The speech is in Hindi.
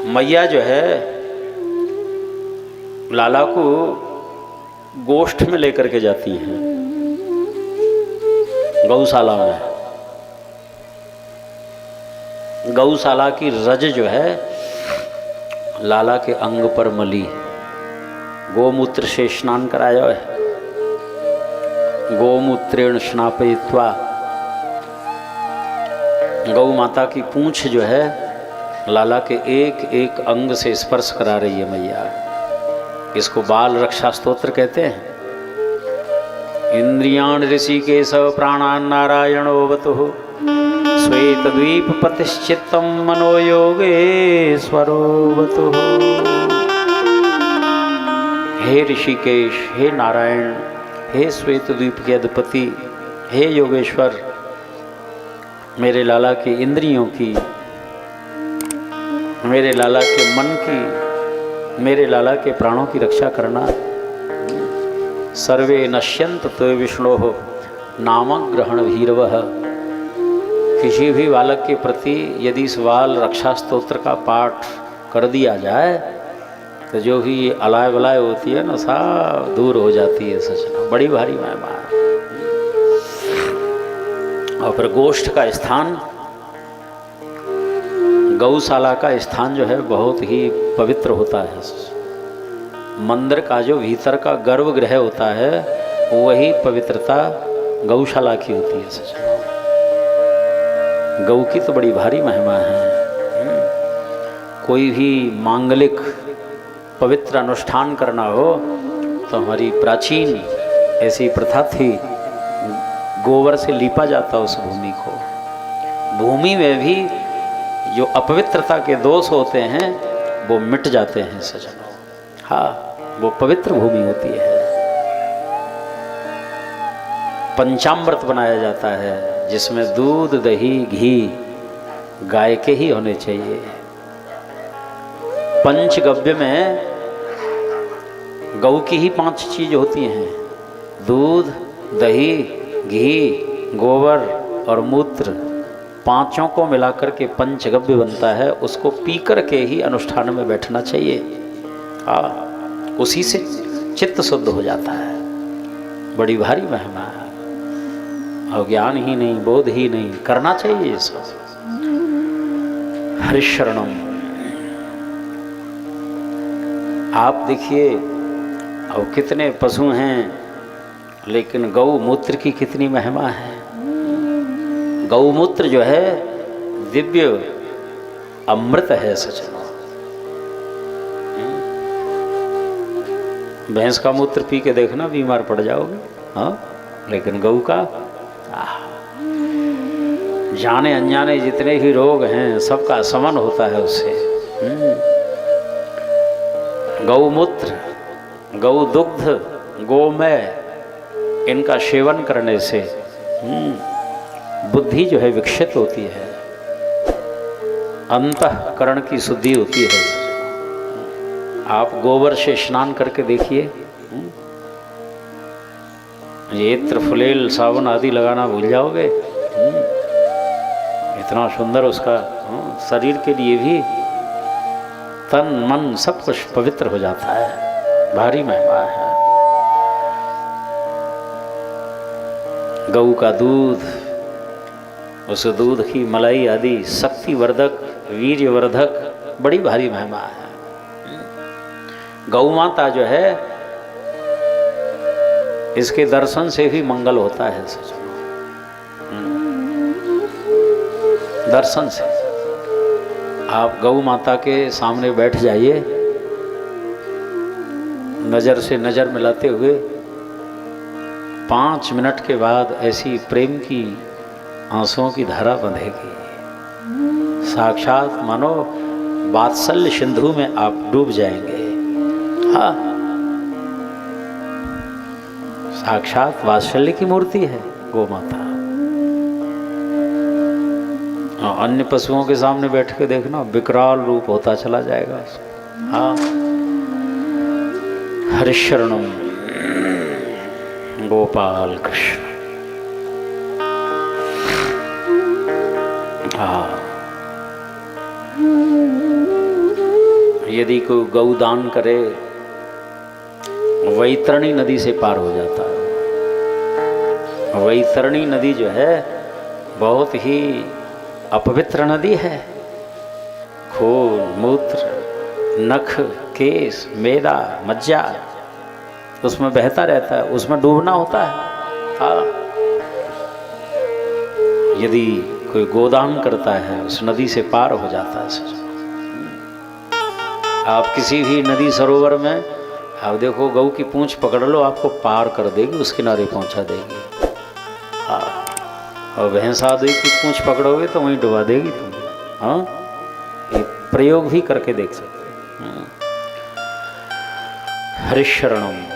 मैया जो है लाला को गोष्ठ में लेकर के जाती है, गौशाला में। गौशाला की रज जो है लाला के अंग पर मली, गोमूत्र से स्नान कराया है। गोमूत्रेण स्नापयित्वा, गौ माता की पूंछ जो है लाला के एक एक अंग से स्पर्श करा रही है मैया। इसको बाल रक्षा स्तोत्र कहते हैं। इंद्रियाण ऋषिकेश प्राणान नारायणोवतु श्वेतद्वीप पतिश्चित्तम मनोयोगेश्वरोवतु। हे ऋषिकेश, हे नारायण, हे श्वेतद्वीप के अधिपति, हे योगेश्वर, मेरे लाला की इंद्रियों की, मेरे लाला के मन की, मेरे लाला के प्राणों की रक्षा करना। सर्वे नश्यंत तो विष्णोः नामग्रहण भीरवः। किसी भी बालक के प्रति यदि इस बाल रक्षा स्तोत्र का पाठ कर दिया जाए तो जो भी ये अलाय वलाय होती है ना, सब दूर हो जाती है। सच में बड़ी भारी महिमा है। और फिर गोष्ठ का स्थान, गौशाला का स्थान जो है बहुत ही पवित्र होता है। मंदिर का जो भीतर का गर्भगृह होता है वही पवित्रता गौशाला की होती है। सच में गौ की तो बड़ी भारी महिमा है। कोई भी मांगलिक पवित्र अनुष्ठान करना हो तो हमारी प्राचीन ऐसी प्रथा थी, गोबर से लीपा जाता उस भूमि को। भूमि में भी जो अपवित्रता के दोष होते हैं वो मिट जाते हैं सजनों। हाँ, वो पवित्र भूमि होती है। पंचामृत बनाया जाता है जिसमें दूध, दही, घी गाय के ही होने चाहिए। पंचगव्य में गौ की ही 5 चीज होती हैं: दूध, दही, घी, गोबर और मूत्र। 5 को मिलाकर के पंचगव्य बनता है। उसको पी कर के ही अनुष्ठान में बैठना चाहिए। हाँ, उसी से चित्त शुद्ध हो जाता है। बड़ी भारी महिमा है। और ज्ञान ही नहीं, बोध ही नहीं, करना चाहिए ये सब। हरिशरणम। आप देखिए, अब कितने पशु हैं लेकिन गौमूत्र की कितनी महिमा है। गौमूत्र जो है दिव्य अमृत है सच में। भैंस का मूत्र पी के देखना, बीमार पड़ जाओगे। हाँ, लेकिन गौ का जाने अनजाने जितने भी रोग हैं सबका शमन होता है उससे। गौमूत्र, गौ दुग्ध, गोमय, इनका सेवन करने से बुद्धि जो है विकसित होती है, अंतःकरण की शुद्धि होती है। आप गोबर से स्नान करके देखिए। ये इत्र, फुलेल, साबुन आदि लगाना भूल जाओगे। इतना सुंदर उसका शरीर के लिए भी तन मन सब कुछ पवित्र हो जाता है। भारी महिमा है। गऊ का दूध, उस दूध की मलाई आदि शक्तिवर्धक, वीर्यवर्धक, बड़ी भारी महिमा है। गौ माता जो है इसके दर्शन से भी मंगल होता है। सच में दर्शन से आप गौ माता के सामने बैठ जाइए, नज़र से नज़र मिलाते हुए 5 मिनट के बाद ऐसी प्रेम की आंसुओं की धारा बंधेगी। साक्षात मानो वात्सल्य सिंधु में आप डूब जाएंगे। हाँ, साक्षात वात्सल्य की मूर्ति है गौ माता। अन्य पशुओं के सामने बैठ के देखना, विकराल रूप होता चला जाएगा। हाँ, हरिशरणम गोपाल कृष्ण। हाँ, यदि कोई गौदान करे वैतरणी नदी से पार हो जाता है। वैतरणी नदी जो है बहुत ही अपवित्र नदी है। खून, मूत्र, नख, केस, मेदा, मज्जा उसमें बहता रहता है, उसमें डूबना होता है। हाँ, यदि कोई गोदान करता है उस नदी से पार हो जाता है। आप किसी भी नदी सरोवर में आप देखो, गऊ की पूंछ पकड़ लो, आपको पार कर देगी, उस किनारे पहुंचा देगी। हाँ, और भैंस आदि की पूंछ पकड़ोगे तो वहीं डुबा देगी तुम्हें। हाँ, ये प्रयोग भी करके देख सकते हैं। हरिशरणम।